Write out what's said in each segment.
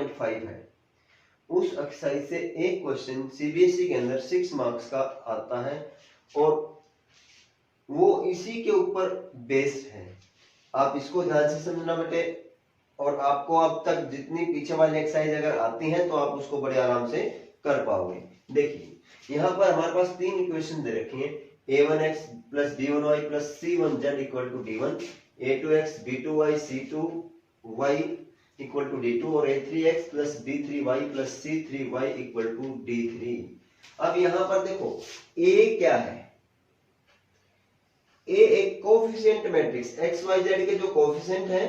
6.5 है। उस एक्सरसाइज से एक क्वेश्चन सीबीएसई के अंदर 6 मार्क्स का आता है और वो इसी के ऊपर बेस्ड है। आप इसको ध्यान से समझना बेटे, और आपको अब तक जितनी पीछे वाली एक्सरसाइज अगर आती हैं तो आप उसको बड़े आराम से कर पाओगे। देखिए यहाँ पर हमारे पास 3 इक्वेशन दे रखी है, a1x plus b1y plus c1z equal to d1, a2x b2y c2y equal to d2 और a3x plus b3y plus c3y equal to d3। अब यहां पर देखो a क्या है, a एक coefficient matrix x y z के जो कोफिशिएंट है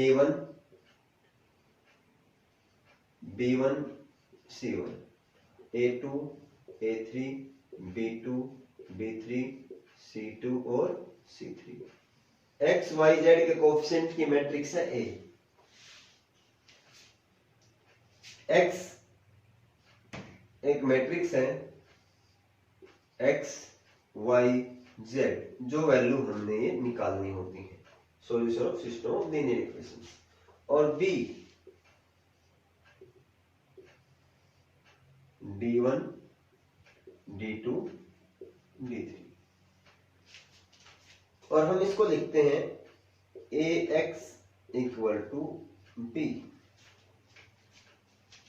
a1 b1 c1, a2 a3 b2 b3 c2 और c3। x y z के कोफिशिएंट की मैट्रिक्स है a। x एक मैट्रिक्स है x y z, जो वैल्यू हमने ये निकालनी होती है, solution of system of linear equations. और b d1 d2 d3, और हम इसको लिखते हैं ax इक्वल टू b।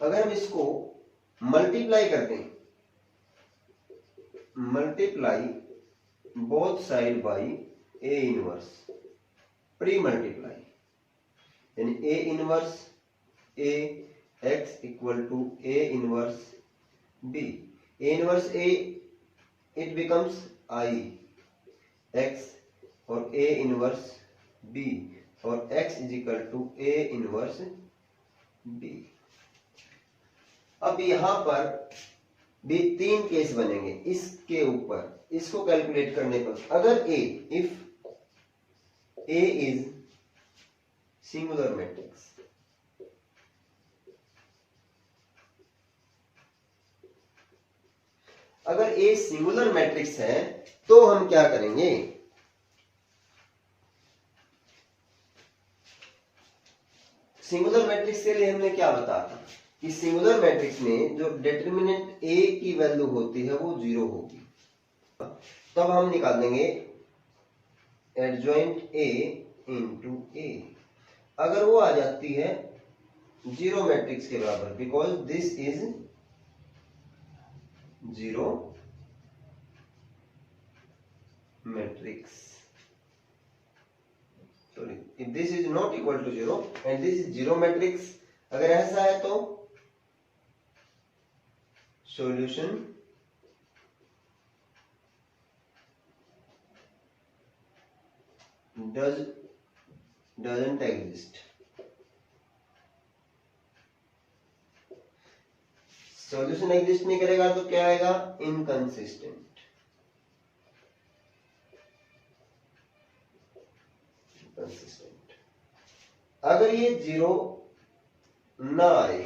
अगर हम इसको मल्टीप्लाई करते हैं, multiply both side by a inverse, pre multiply, यानी a inverse a x equal to a inverse b। a inverse a it becomes I x और a इनवर्स b और x is equal to a inverse b। अब यहां पर भी 3 case बनेंगे इसके ऊपर, इसको कैलकुलेट करने पर। अगर a, if a is singular matrix, अगर a सिंगुलर मैट्रिक्स है तो हम क्या करेंगे, सिंगुलर मैट्रिक्स के लिए हमने क्या बताया था कि सिंगुलर मैट्रिक्स में जो डिटरमिनेंट a की वैल्यू होती है वो 0 होगी। तब हम निकाल देंगे एडजॉइंट a इंटू a। अगर वो आ जाती है 0 मैट्रिक्स के बराबर, because this is 0 matrix, sorry, if this is not equal to 0 and this is 0 matrix, अगर ऐसा है तो solution doesn't exist। Solution exist नहीं करेगा तो क्या आएगा, इनकंसिस्टेंट। अगर ये 0 ना आए,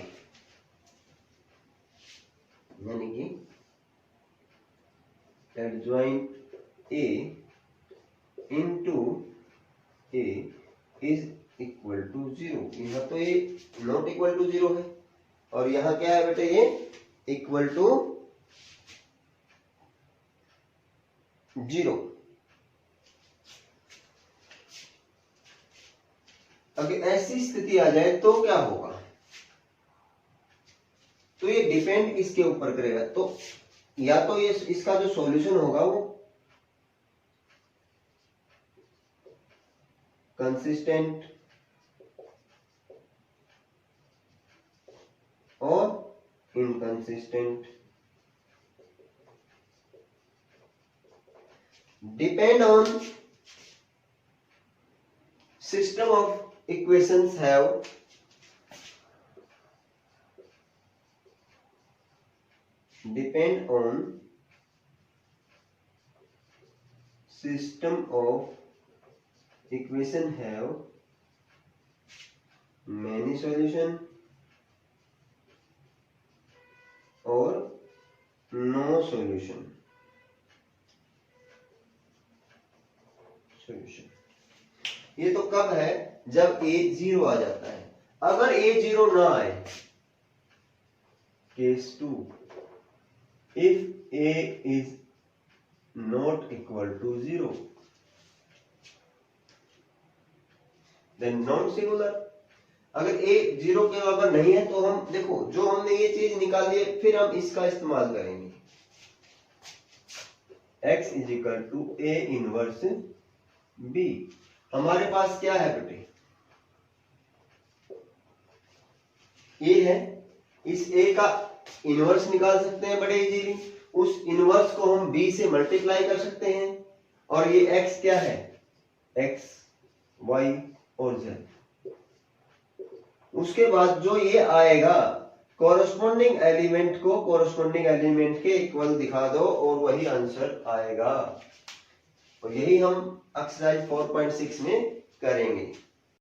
यानी कि adjoint a into a is equal to 0, यहां तो ये नॉट इक्वल टू 0 है और यहां क्या है बेटे, ये इक्वल टू 0। अगर ऐसी स्थिति आ जाए तो क्या होगा, तो ये डिपेंड किसके ऊपर करेगा, तो या तो ये इसका जो सॉल्यूशन होगा वो कंसिस्टेंट और inconsistent, depend on system of equations have depend on system of equation have many solution or no solution। ये तो कब है, जब a 0 आ जाता है। अगर a 0 ना आए case 2, if a is not equal to 0 then non singular. अगर a 0 के बराबर नहीं है तो हम देखो जो हमने ये चीज निकाली है फिर हम इसका इस्तेमाल करेंगे। x is equal to a inverse b। हमारे पास क्या है बेटे, a है, इस a का इनवर्स निकाल सकते हैं बड़े इजीली। उस इनवर्स को हम b से मल्टीप्लाई कर सकते हैं और ये x क्या है, x y और z। उसके बाद जो ये आएगा कोरस्पोंडिंग एलिमेंट को कोरस्पोंडिंग एलिमेंट के इक्वल दिखा दो और वही आंसर आएगा। और यही हम एक्सरसाइज 4.6 में करेंगे।